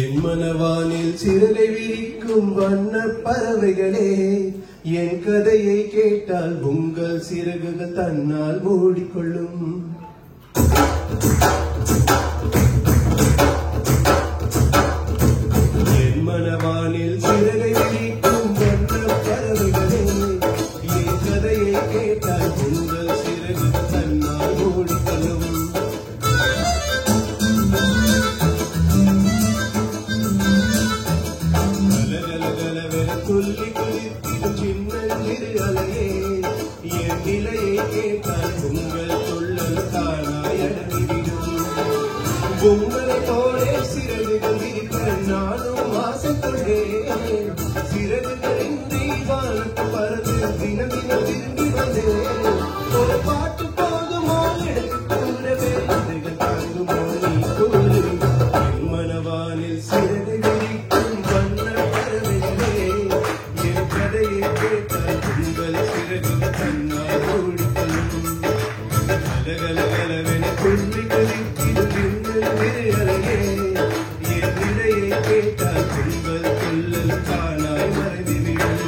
என் மனவானில் சிறகை விரிக்கும் வண்ண பறவைகளே, என் கதையை கேட்டால் உங்கள் சிறகுகள் தன்னால் மூடிக்கொள்ளும். என் மனவானில் சிறகை விரிக்கும் வண்ண பறவைகளே, என் கதையை கேட்டால் உங்கள் சிறகுகள் தன்னால் மூடிக்கொள்ளும். துள்ளி குதித்திடும் சின்னஞ்சிறு அலையே, என் நிலையை கேட்டால் உங்கள் துள்ளல் தானாய் அடங்கிவிடும். உங்களை போலே சிறகுகள் இருக்க நானும் ஆசைப்பட்டேன். சிறகுகளின்றி வானத்து பறந்து தினம் தினம் திரும்பி வந்தேன். ஒரு பாட்டு போதுமோ எனக்கு கூறவே, இதுகள் தாங்குமோ நீ கூறு. என் மனவானில் சிறகு விரிக்கும் வண்ண பறவைகளே, என் கதையை கேட்டால் உங்கள் சிறகுகள் தன்னால் மூடிக்கொள்ளும். கலகலகலவென துள்ளி குதித்திடும் சின்னஞ்சிறு அலையே, என் நிலையை கேட்டால் உங்கள் துள்ளல் தானாய் மறைந்துவிடும்.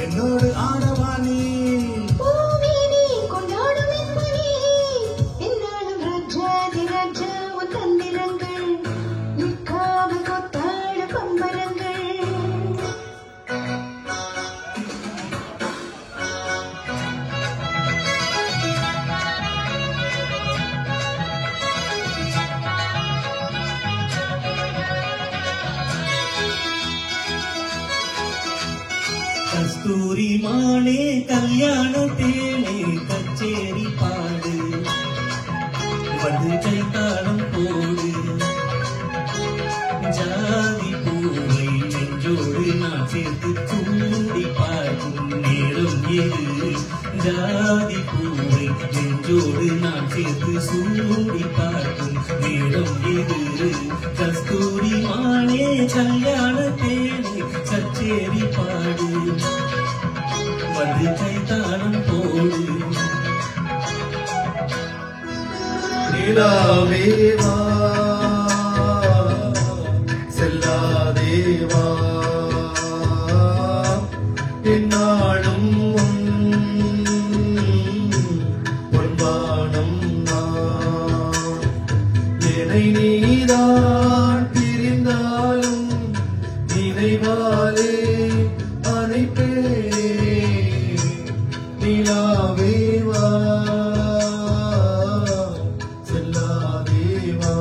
என்னோடு ஆடவானி கஸ்தூரி மானே கல்யாண தேனே கச்சேரி பாடு, வந்து கைத்தாளம் போடு. ஜாதி பூவை நெஞ்சோடு நான் சேர்த்து சூடி பார்க்கும் நேரம் எது. ஜாதி பூவை நெஞ்சோடு நான் சேர்த்து சூடி பார்க்கும் நேரம் எது. கஸ்தூரி மானே கல்யாண தேனே கச்சேரி பாடு, வந்து கைத்தாளம் போடு. நிலாவேவா செல்லாதேவா, என்னாலும் பொன்பானம் நான். என்னை நீதான் பிரிந்தாலும் நினைவாலே அனைப்பேனே. நிலாவேவா செல்லாதேவா.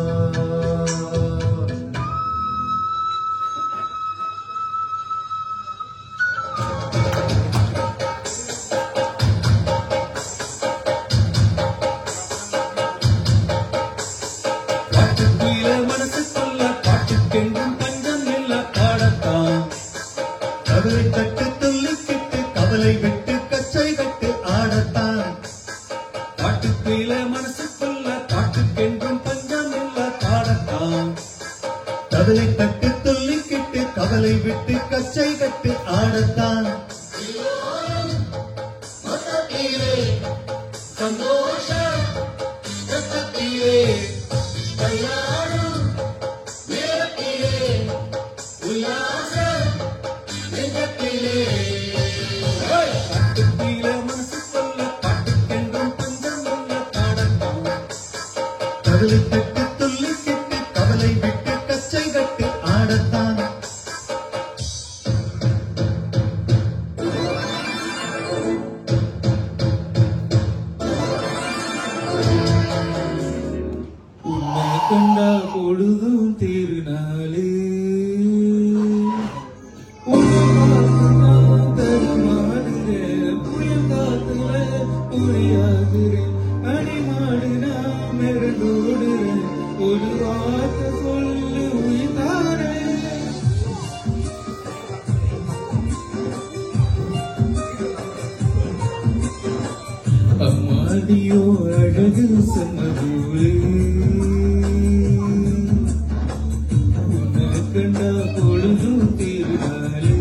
பாட்டுக்குயில மனசு சொல்ல, பாட்டுக்கெங்கும் பஞ்சம் இல்ல பாடத்தான். கவலை தட்டு துள்ளிக்கிட்டு கவலை விட்டு கச்சை கட்டு ஆடத்தான். பாட்டுக்குயில மனசு சொல்ல, பாட்டுக்கெங்கும் பஞ்சம் இல்ல பாடத்தான். கவலை தட்டு துள்ளிக்கிட்டு கவலை விட்டு கச்சை கட்டு ஆடத்தான். சந்தோஷ கவலை தட்டு துள்ளிக்கிட்டு கவலை விட்டு கச்சை கட்டு ஆடத்தான். உன்னை கண்டா பொழுதும் திருநாளே, புயல் காத்துல புரியாது. ஒரு வார்த்தை சொல்லு உயிர்தானே. அம்மாடியோ அழகு சொன்னதோடு உன்னை கண்டா பொழுதும் திருநாளே.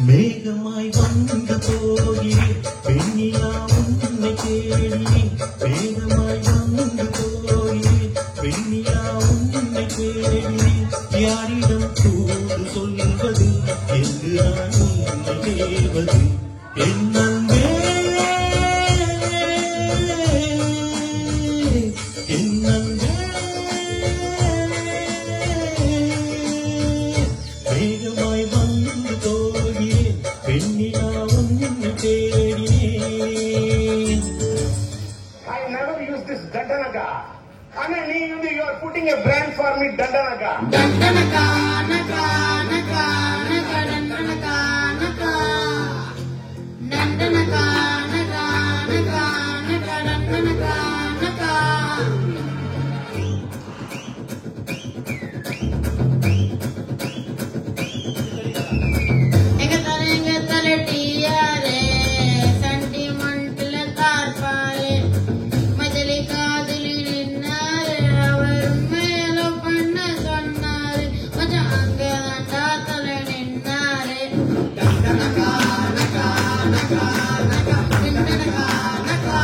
மேகமாய் வந்த போகிறேன் பெண்ணிலா உன்னை தேடினேன். மேகமாய் வந்த போகிறேன் பெண்ணிலா உன்னை தேடினேன். யாரிடம் கூறு சொல்வது என்று நான் உன்னை தேவது என்னே என்னே. மேகமாய் வந்து போகிறேன் பெண்ணிலா உன்னை தேடினேன். I never use this Dandanaka. Anna, you are putting a brand for me, Dandanaka. Dandanaka, naka, naka, naka, dandanaka, naka. Dandanaka, naka, naka, naka, dandanaka, naka. எங்க தலை டியாரே சென்டிமெண்ட்ல தார்பாரே மஜலி காதலி நின்னாரு அவர் மேல பண்ண சொன்னாரு மச்சான் அங்க தாண்டா தலை நின்னாரு. டண்டனகா நகா நகா நகா டண்டனகா நகா.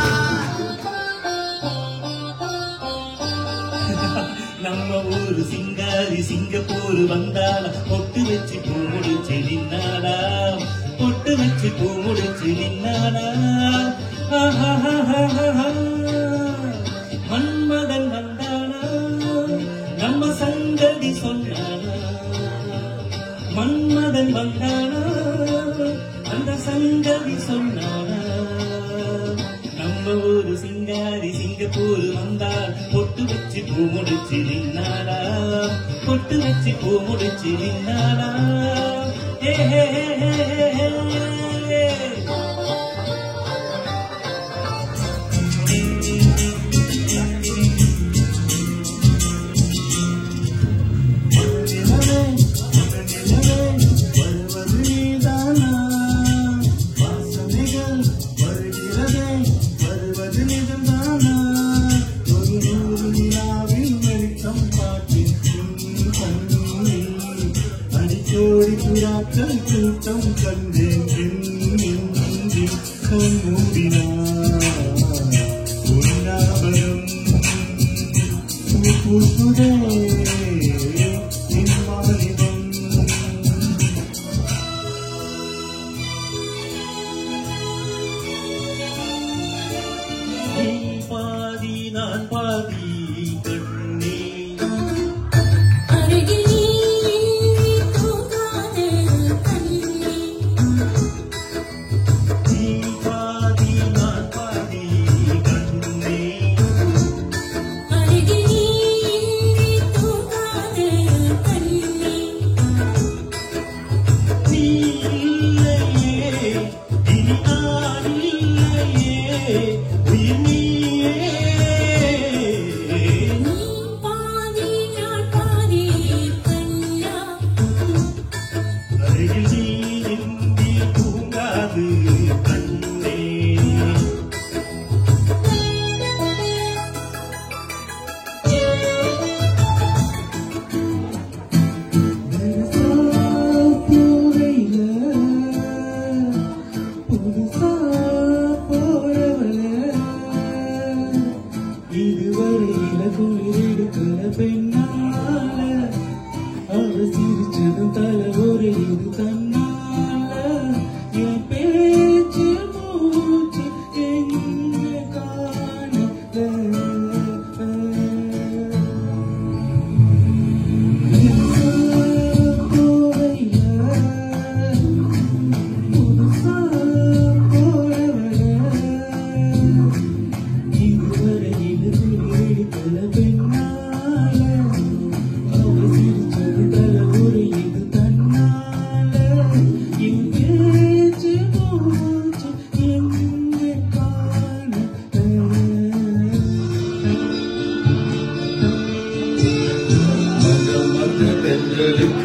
நம்ம ஊரு சிங்காரி சிங்கப்பூர் வந்தாளா பொட்டு வச்சு பூ முடிச்சு நின்னாளா பொட்டு வச்சு பூ முடிச்சு நின்னாளா. மன்மதன் வந்தாளா நம்ம சங்கதி சொன்னாளா. மன்மதன் வந்தாளா அந்த சங்கதி சொன்னாளா. நம்ம ஊரு சிங்காரி சிங்கப்பூர் வந்தாள் பொட்டு வச்சு பூ முடிச்சு நின்னாளா பொட்டு வச்சு பூ முடிச்சு நின்னாளா. ஏ வருவது நீதானா, வாசனைகள் வருகிறதே, வருவது நிஜம்தானா. ஒரு நூறு நிலாவில் வெளிச்சம் காட்டி அடிச்சோடி புறாக்கள் கூட்டம் கண்டேன். மூடினார் உன்னாபரம் பூக்குதே என் வாலிபம். நீ பாதி நான் பாதி கண்ணே. அருகில் நீ தூங்காதே கண்ணே. நீ பாதி நான் பாதி கண்ணே. அருகில் நீ தூங்காதே கண்ணே. நீ இல்லையே இனி நான் இல்லையே உயிர் நீயே. நீ பாதி நான் பாதி கண்ணா. அருகில் நீ இன்றி தூங்காது கண்ணே. இதுவரையில குளிரெடுக்கிற பெண்ணால அவ சிரிச்சதும் தலை ஒரு இது தன்னால என் பேச்சு மூச்சு எங்க இதுவரை இது குளிரெடுக்கிற பெண்ணால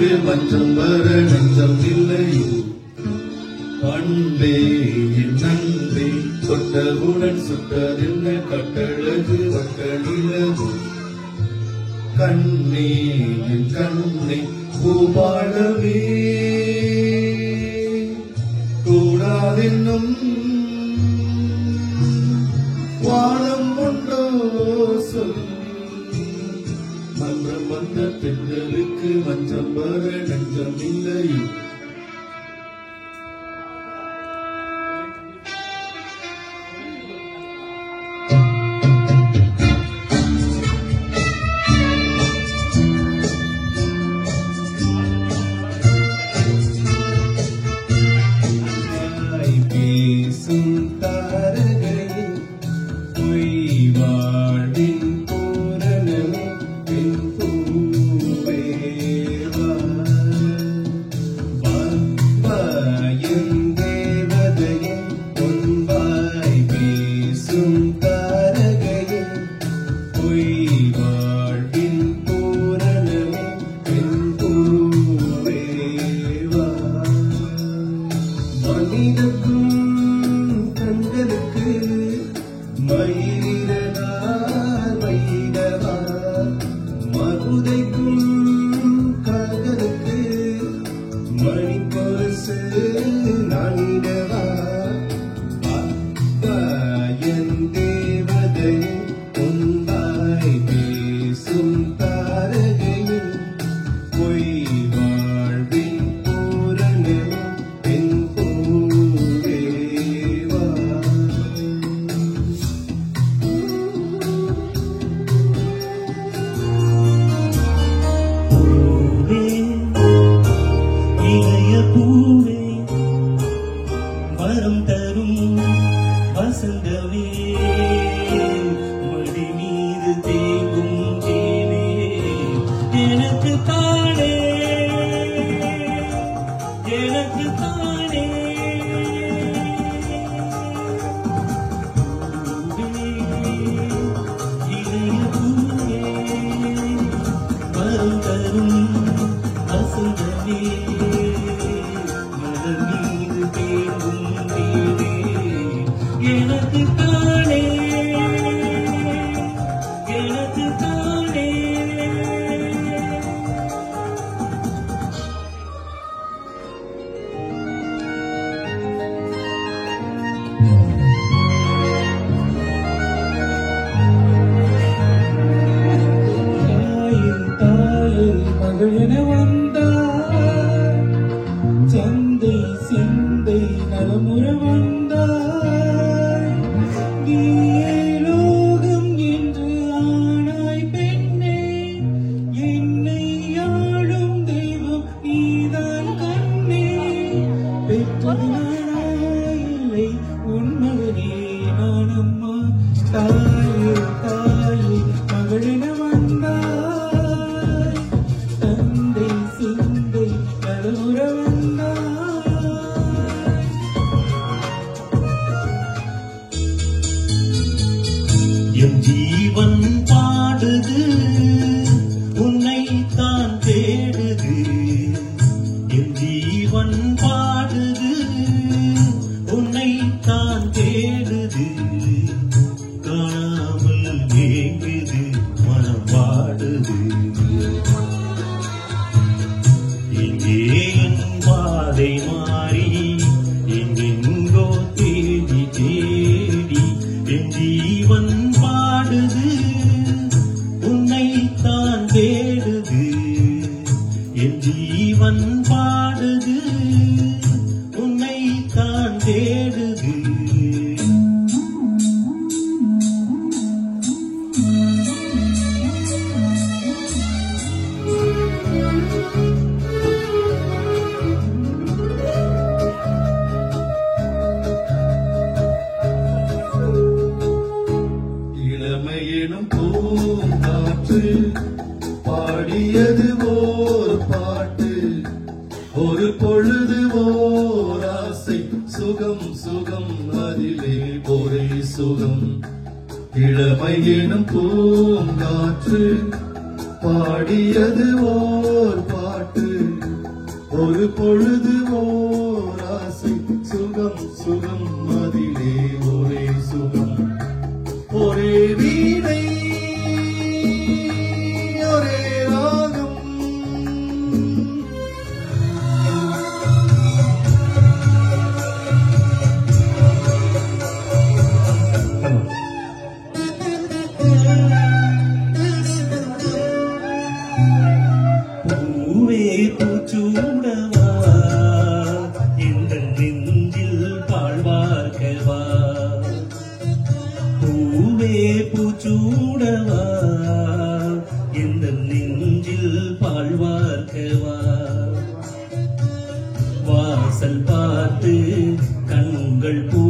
கட்டழகு மஞ்சம் வர நெஞ்சம் இல்லையோ அன்பே என் நன்பே தொட்டவுடன் சுட்டதென்ன கட்டழகு வட்ட நிலவு கண்ணே என் கண்ணே பூபாலவே கூடாதென்னும் வானம் ஒன்றோ சொல் மன்றம் வந்த பெண்களுக்கு மஞ்சம் வர நெஞ்சம் இல்லையோ என் ஜீவன் பாடுது உன்னை தான் தேடுது என் ஜீவன் பாடுது உன்னை தான் தேடுது காணாமல் ஏங்குது மனம் பாடுது இங்கே என் பாதை மாறி எங்கெங்கோ தேடி தேடி என் ஜீவன் பாடுது உன்னை தான் தேடுது என் ஜீவன் பாடுது உன்னை தான் தேடுது இளமையெனும் பூங்காற்று பாடியது ஓர் பாட்டு ஒரு பொழுது ஓர் ஆசை சுகம் சுகம் அதிலே ஒரே சுகம் இளமையெனும் பூங்காற்று பாடியது ஓர் பாட்டு ஒரு பொழுது ஓர் ஆசை சுகம் சுகம் அதிலே ஒரே சுகம் ஒரே வீணை ஒரே ராகம் பூவே பூச்சூடவா இந்த நெஞ்சில் பாழ்வார்க்கவா பூவே பூச்சூடவா இந்த நெஞ்சில் பாழ்வார்க்கவா வாசல் பார்த்து கண்கள் பூ